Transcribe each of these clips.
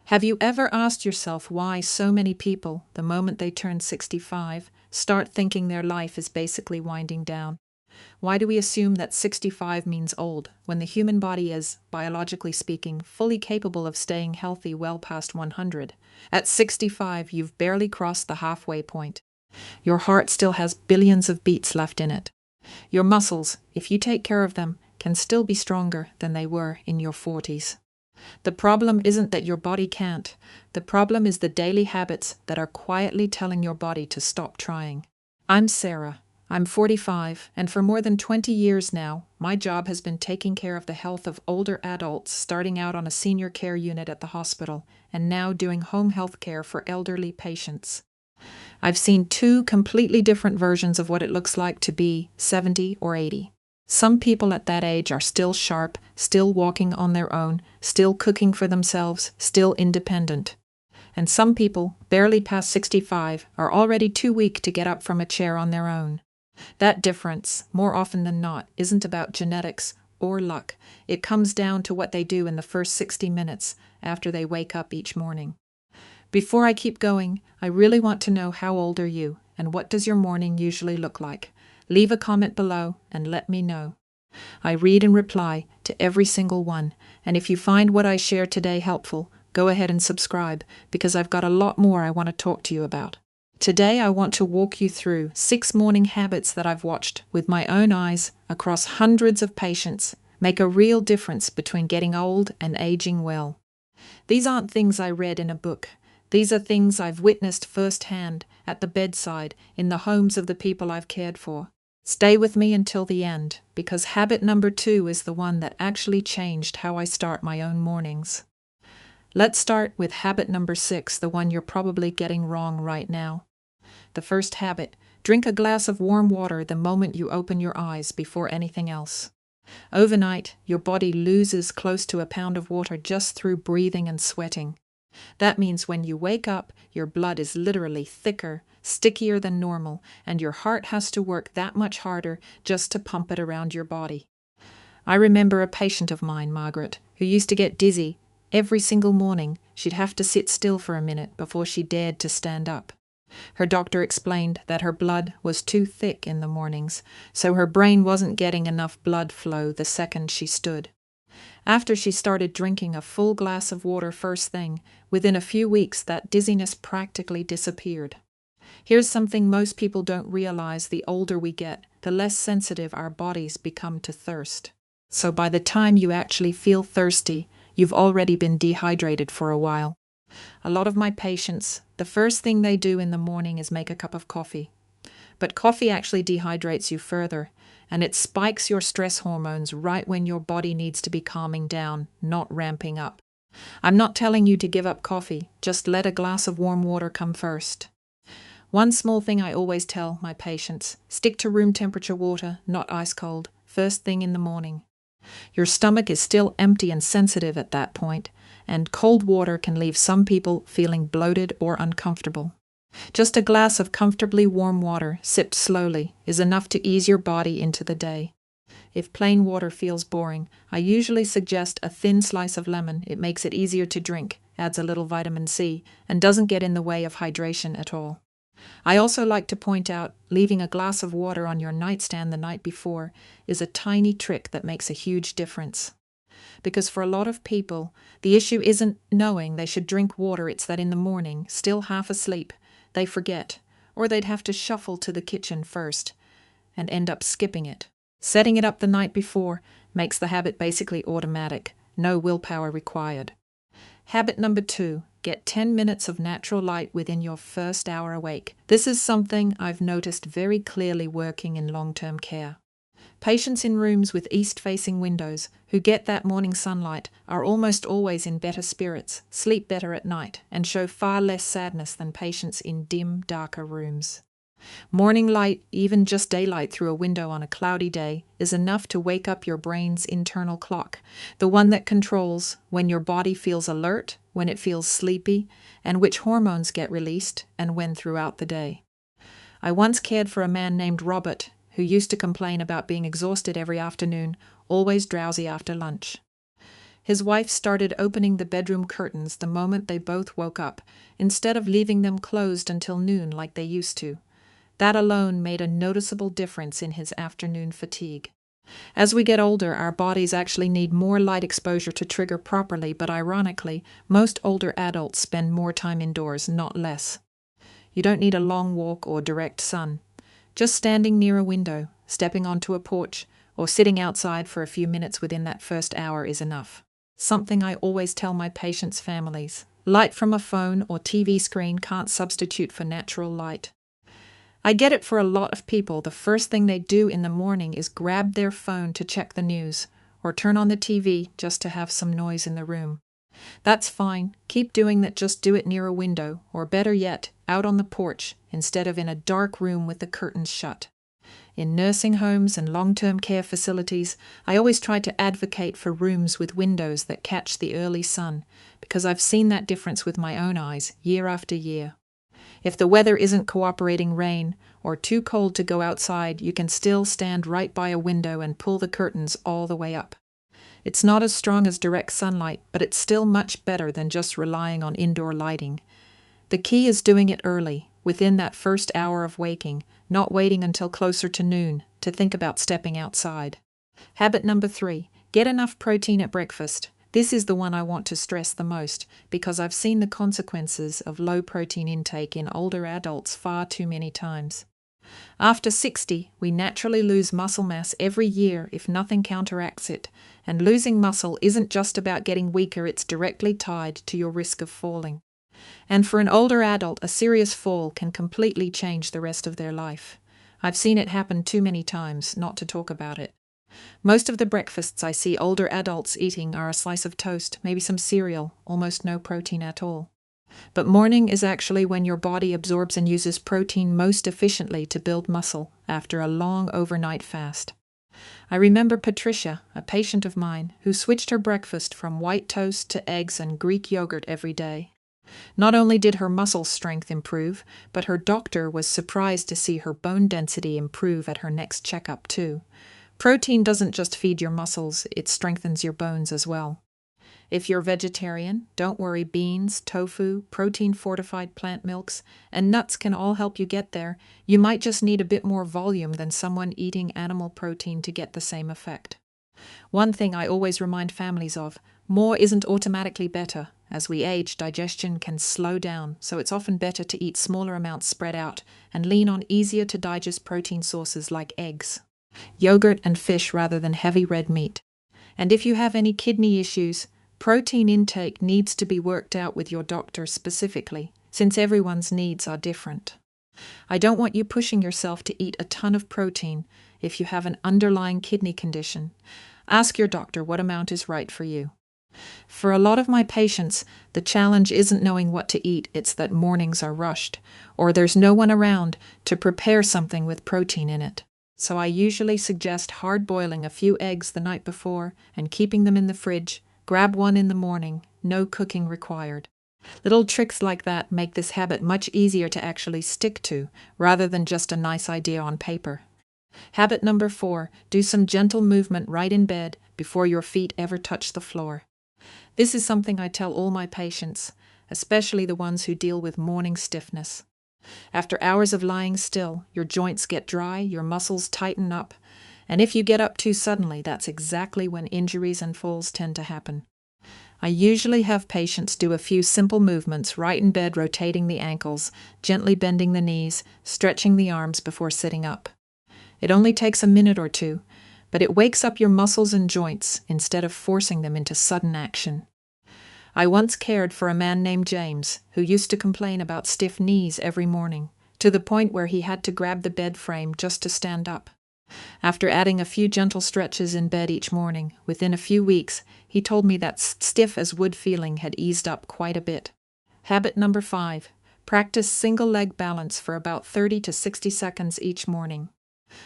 Have you ever asked yourself why so many people, the moment they turn 65, start thinking their life is basically winding down? Why do we assume that 65 means old, when the human body is, biologically speaking, fully capable of staying healthy well past 100? At 65, you've barely crossed the halfway point. Your heart still has billions of beats left in it. Your muscles, if you take care of them, can still be stronger than they were in your 40s. The problem isn't that your body can't. The problem is the daily habits that are quietly telling your body to stop trying. I'm Sarah. I'm 45, and for more than 20 years now, my job has been taking care of the health of older adults, starting out on a senior care unit at the hospital, and now doing home health care for elderly patients. I've seen two completely different versions of what it looks like to be 70 or 80. Some people at that age are still sharp, still walking on their own, still cooking for themselves, still independent. And some people, barely past 65, are already too weak to get up from a chair on their own. That difference, more often than not, isn't about genetics or luck. It comes down to what they do in the first 60 minutes after they wake up each morning. Before I keep going, I really want to know, how old are you, and what does your morning usually look like? Leave a comment below and let me know. I read and reply to every single one, and if you find what I share today helpful, go ahead and subscribe, because I've got a lot more I want to talk to you about. Today I want to walk you through 6 morning habits that I've watched with my own eyes across hundreds of patients make a real difference between getting old and aging well. These aren't things I read in a book. These are things I've witnessed firsthand at the bedside in the homes of the people I've cared for. Stay with me until the end, because habit number 2 is the one that actually changed how I start my own mornings. Let's start with habit number 6, the one you're probably getting wrong right now. The first habit: drink a glass of warm water the moment you open your eyes before anything else. Overnight, your body loses close to a pound of water just through breathing and sweating. That means when you wake up, your blood is literally thicker, stickier than normal, and your heart has to work that much harder just to pump it around your body. I remember a patient of mine, Margaret, who used to get dizzy. Every single morning, she'd have to sit still for a minute before she dared to stand up. Her doctor explained that her blood was too thick in the mornings, so her brain wasn't getting enough blood flow the second she stood. After she started drinking a full glass of water first thing, within a few weeks that dizziness practically disappeared. Here's something most people don't realize: the older we get, the less sensitive our bodies become to thirst. So by the time you actually feel thirsty, you've already been dehydrated for a while. A lot of my patients, the first thing they do in the morning is make a cup of coffee. But coffee actually dehydrates you further, and it spikes your stress hormones right when your body needs to be calming down, not ramping up. I'm not telling you to give up coffee, just let a glass of warm water come first. One small thing I always tell my patients: stick to room temperature water, not ice cold, first thing in the morning. Your stomach is still empty and sensitive at that point, and cold water can leave some people feeling bloated or uncomfortable. Just a glass of comfortably warm water, sipped slowly, is enough to ease your body into the day. If plain water feels boring, I usually suggest a thin slice of lemon. It makes it easier to drink, adds a little vitamin C, and doesn't get in the way of hydration at all. I also like to point out, leaving a glass of water on your nightstand the night before is a tiny trick that makes a huge difference. Because for a lot of people, the issue isn't knowing they should drink water, it's that in the morning, still half asleep, they forget, or they'd have to shuffle to the kitchen first and end up skipping it. Setting it up the night before makes the habit basically automatic, no willpower required. Habit number 2, get 10 minutes of natural light within your first hour awake. This is something I've noticed very clearly working in long-term care. Patients in rooms with east-facing windows who get that morning sunlight are almost always in better spirits, sleep better at night, and show far less sadness than patients in dim, darker rooms. Morning light, even just daylight through a window on a cloudy day, is enough to wake up your brain's internal clock, the one that controls when your body feels alert, when it feels sleepy, and which hormones get released, and when throughout the day. I once cared for a man named Robert, who used to complain about being exhausted every afternoon, always drowsy after lunch. His wife started opening the bedroom curtains the moment they both woke up, instead of leaving them closed until noon like they used to. That alone made a noticeable difference in his afternoon fatigue. As we get older, our bodies actually need more light exposure to trigger properly, but ironically, most older adults spend more time indoors, not less. You don't need a long walk or direct sun. Just standing near a window, stepping onto a porch, or sitting outside for a few minutes within that first hour is enough. Something I always tell my patients' families. Light from a phone or TV screen can't substitute for natural light. I get it for a lot of people. The first thing they do in the morning is grab their phone to check the news, or turn on the TV just to have some noise in the room. That's fine. Keep doing that, just do it near a window, or better yet, out on the porch, instead of in a dark room with the curtains shut. In nursing homes and long-term care facilities, I always try to advocate for rooms with windows that catch the early sun, because I've seen that difference with my own eyes, year after year. If the weather isn't cooperating rain, or too cold to go outside, you can still stand right by a window and pull the curtains all the way up. It's not as strong as direct sunlight, but it's still much better than just relying on indoor lighting. The key is doing it early, within that first hour of waking, not waiting until closer to noon to think about stepping outside. Habit number 3, get enough protein at breakfast. This is the one I want to stress the most, because I've seen the consequences of low protein intake in older adults far too many times. After 60, we naturally lose muscle mass every year if nothing counteracts it, and losing muscle isn't just about getting weaker, it's directly tied to your risk of falling. And for an older adult, a serious fall can completely change the rest of their life. I've seen it happen too many times not to talk about it. Most of the breakfasts I see older adults eating are a slice of toast, maybe some cereal, almost no protein at all. But morning is actually when your body absorbs and uses protein most efficiently to build muscle after a long overnight fast. I remember Patricia, a patient of mine, who switched her breakfast from white toast to eggs and Greek yogurt every day. Not only did her muscle strength improve, but her doctor was surprised to see her bone density improve at her next checkup too. Protein doesn't just feed your muscles, it strengthens your bones as well. If you're vegetarian, don't worry, beans, tofu, protein-fortified plant milks, and nuts can all help you get there. You might just need a bit more volume than someone eating animal protein to get the same effect. One thing I always remind families of, more isn't automatically better. As we age, digestion can slow down, so it's often better to eat smaller amounts spread out and lean on easier-to-digest protein sources like eggs, yogurt, and fish rather than heavy red meat. And if you have any kidney issues, protein intake needs to be worked out with your doctor specifically, since everyone's needs are different. I don't want you pushing yourself to eat a ton of protein if you have an underlying kidney condition. Ask your doctor what amount is right for you. For a lot of my patients, the challenge isn't knowing what to eat, it's that mornings are rushed, or there's no one around to prepare something with protein in it. So I usually suggest hard-boiling a few eggs the night before and keeping them in the fridge. Grab one in the morning, no cooking required. Little tricks like that make this habit much easier to actually stick to, rather than just a nice idea on paper. Habit number 4, do some gentle movement right in bed before your feet ever touch the floor. This is something I tell all my patients, especially the ones who deal with morning stiffness. After hours of lying still, your joints get dry, your muscles tighten up, and if you get up too suddenly, that's exactly when injuries and falls tend to happen. I usually have patients do a few simple movements right in bed, rotating the ankles, gently bending the knees, stretching the arms before sitting up. It only takes a minute or two, but it wakes up your muscles and joints instead of forcing them into sudden action. I once cared for a man named James who used to complain about stiff knees every morning, to the point where he had to grab the bed frame just to stand up. After adding a few gentle stretches in bed each morning, within a few weeks, he told me that stiff as wood feeling had eased up quite a bit. Habit number 5, practice single leg balance for about 30 to 60 seconds each morning.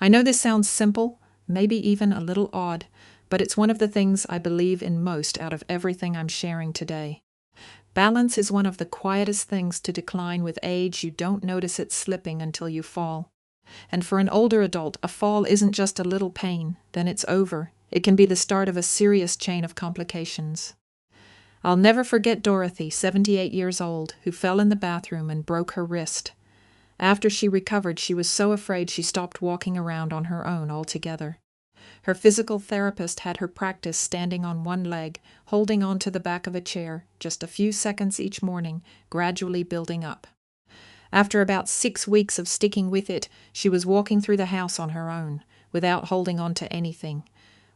I know this sounds simple, maybe even a little odd, but it's one of the things I believe in most out of everything I'm sharing today. Balance is one of the quietest things to decline with age. You don't notice it slipping until you fall. And for an older adult, a fall isn't just a little pain, then it's over. It can be the start of a serious chain of complications. I'll never forget Dorothy, 78 years old, who fell in the bathroom and broke her wrist. After she recovered, she was so afraid she stopped walking around on her own altogether. Her physical therapist had her practice standing on one leg, holding onto the back of a chair, just a few seconds each morning, gradually building up. After about 6 weeks of sticking with it, she was walking through the house on her own, without holding on to anything.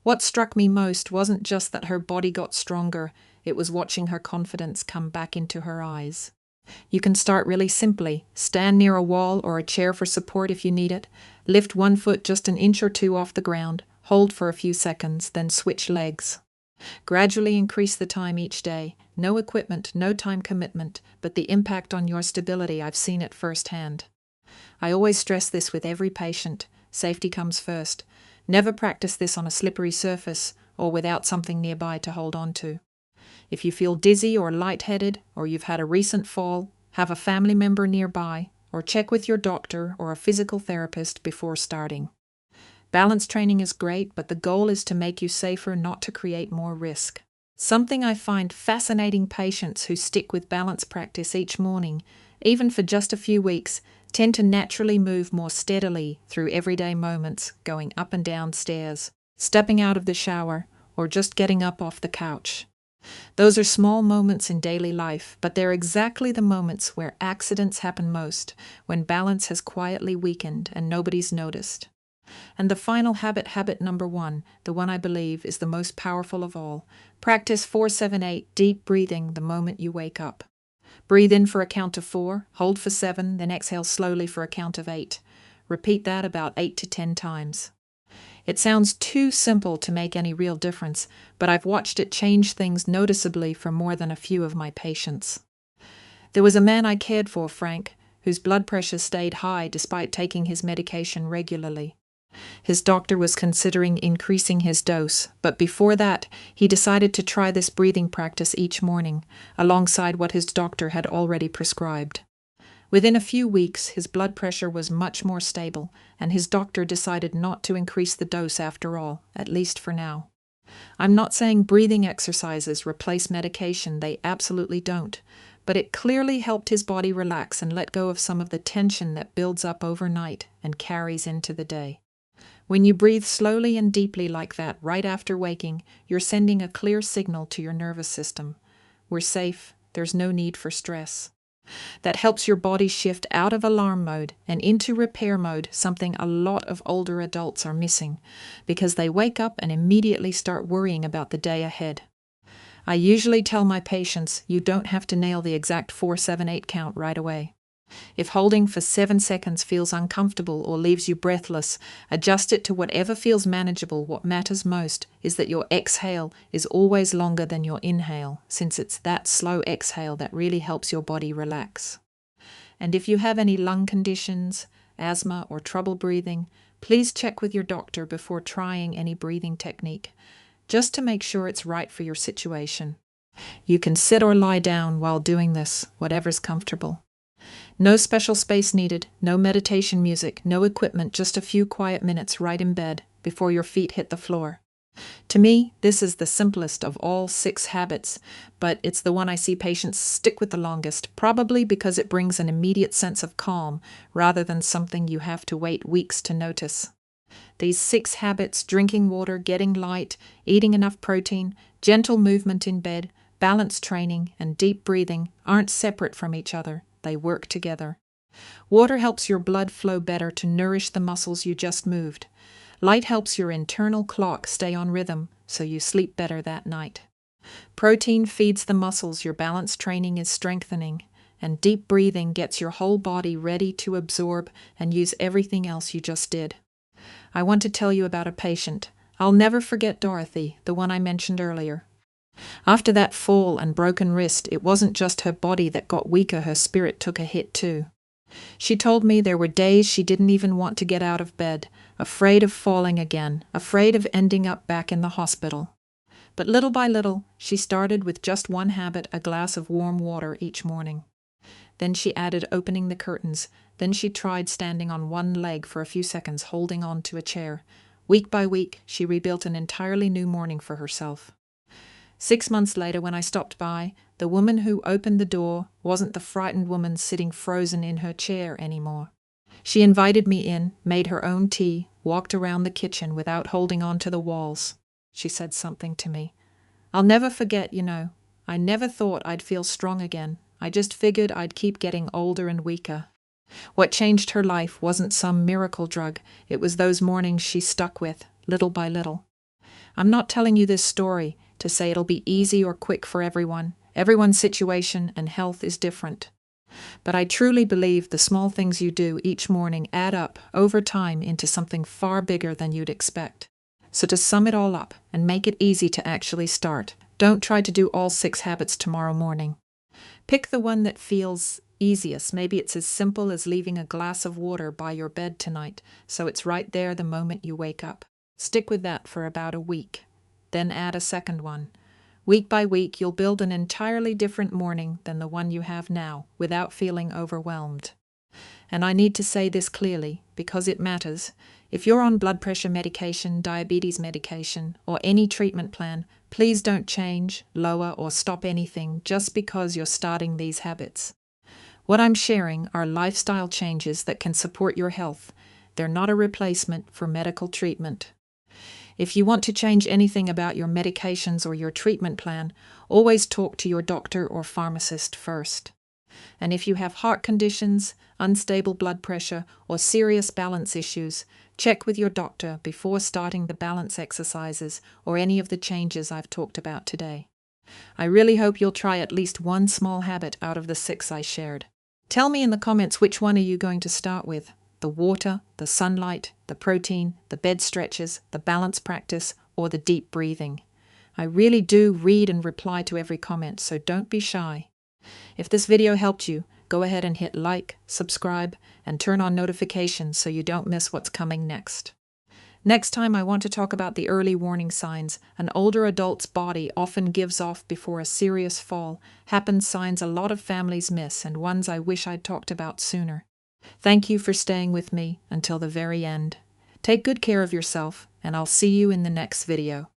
What struck me most wasn't just that her body got stronger, it was watching her confidence come back into her eyes. You can start really simply. Stand near a wall or a chair for support if you need it. Lift one foot just an inch or two off the ground. Hold for a few seconds, then switch legs. Gradually increase the time each day. No equipment, no time commitment, but the impact on your stability, I've seen it firsthand. I always stress this with every patient. Safety comes first. Never practice this on a slippery surface or without something nearby to hold on to. If you feel dizzy or lightheaded, or you've had a recent fall, have a family member nearby, or check with your doctor or a physical therapist before starting. Balance training is great, but the goal is to make you safer, not to create more risk. Something I find fascinating: patients who stick with balance practice each morning, even for just a few weeks, tend to naturally move more steadily through everyday moments, going up and down stairs, stepping out of the shower, or just getting up off the couch. Those are small moments in daily life, but they're exactly the moments where accidents happen most, when balance has quietly weakened and nobody's noticed. And the final habit number 1, the one I believe is the most powerful of all: practice 4-7-8 deep breathing the moment you wake up. Breathe in for a count of 4, hold for 7, then exhale slowly for a count of 8. Repeat that about 8 to 10 times. It sounds too simple to make any real difference, but I've watched it change things noticeably for more than a few of my patients. There was a man I cared for, Frank, whose blood pressure stayed high despite taking his medication regularly. His doctor was considering increasing his dose, but before that, he decided to try this breathing practice each morning, alongside what his doctor had already prescribed. Within a few weeks, his blood pressure was much more stable, and his doctor decided not to increase the dose after all, at least for now. I'm not saying breathing exercises replace medication, they absolutely don't, but it clearly helped his body relax and let go of some of the tension that builds up overnight and carries into the day. When you breathe slowly and deeply like that right after waking, you're sending a clear signal to your nervous system. We're safe, there's no need for stress. That helps your body shift out of alarm mode and into repair mode, something a lot of older adults are missing, because they wake up and immediately start worrying about the day ahead. I usually tell my patients you don't have to nail the exact 4-7-8 count right away. If holding for 7 seconds feels uncomfortable or leaves you breathless, adjust it to whatever feels manageable. What matters most is that your exhale is always longer than your inhale, since it's that slow exhale that really helps your body relax. And if you have any lung conditions, asthma, or trouble breathing, please check with your doctor before trying any breathing technique, just to make sure it's right for your situation. You can sit or lie down while doing this, whatever's comfortable. No special space needed, no meditation music, no equipment, just a few quiet minutes right in bed before your feet hit the floor. To me, this is the simplest of all 6 habits, but it's the one I see patients stick with the longest, probably because it brings an immediate sense of calm rather than something you have to wait weeks to notice. These 6 habits: drinking water, getting light, eating enough protein, gentle movement in bed, balance training, and deep breathing, aren't separate from each other. They work together. Water helps your blood flow better to nourish the muscles you just moved. Light helps your internal clock stay on rhythm, so you sleep better that night. Protein feeds the muscles your balance training is strengthening, and deep breathing gets your whole body ready to absorb and use everything else you just did. I want to tell you about a patient. I'll never forget Dorothy, the one I mentioned earlier. After that fall and broken wrist, it wasn't just her body that got weaker, her spirit took a hit too. She told me there were days she didn't even want to get out of bed, afraid of falling again, afraid of ending up back in the hospital. But little by little, she started with just one habit: a glass of warm water each morning. Then she added opening the curtains. Then she tried standing on one leg for a few seconds, holding on to a chair. Week by week, she rebuilt an entirely new morning for herself. 6 months later, when I stopped by, the woman who opened the door wasn't the frightened woman sitting frozen in her chair anymore. She invited me in, made her own tea, walked around the kitchen without holding on to the walls. She said something to me. "I'll never forget, I never thought I'd feel strong again. I just figured I'd keep getting older and weaker." What changed her life wasn't some miracle drug. It was those mornings she stuck with, little by little. I'm not telling you this story to say it'll be easy or quick for everyone. Everyone's situation and health is different. But I truly believe the small things you do each morning add up over time into something far bigger than you'd expect. So to sum it all up and make it easy to actually start, don't try to do all 6 habits tomorrow morning. Pick the one that feels easiest. Maybe it's as simple as leaving a glass of water by your bed tonight, so it's right there the moment you wake up. Stick with that for about a week. Then add a second one. Week by week, you'll build an entirely different morning than the one you have now, without feeling overwhelmed. And I need to say this clearly, because it matters. If you're on blood pressure medication, diabetes medication, or any treatment plan, please don't change, lower, or stop anything just because you're starting these habits. What I'm sharing are lifestyle changes that can support your health. They're not a replacement for medical treatment. If you want to change anything about your medications or your treatment plan, always talk to your doctor or pharmacist first. And if you have heart conditions, unstable blood pressure, or serious balance issues, check with your doctor before starting the balance exercises or any of the changes I've talked about today. I really hope you'll try at least one small habit out of the 6 I shared. Tell me in the comments which one are you going to start with. The water, the sunlight, the protein, the bed stretches, the balance practice, or the deep breathing. I really do read and reply to every comment, so don't be shy. If this video helped you, go ahead and hit like, subscribe, and turn on notifications so you don't miss what's coming next. Next time I want to talk about the early warning signs an older adult's body often gives off before a serious fall, signs a lot of families miss and ones I wish I'd talked about sooner. Thank you for staying with me until the very end. Take good care of yourself, and I'll see you in the next video.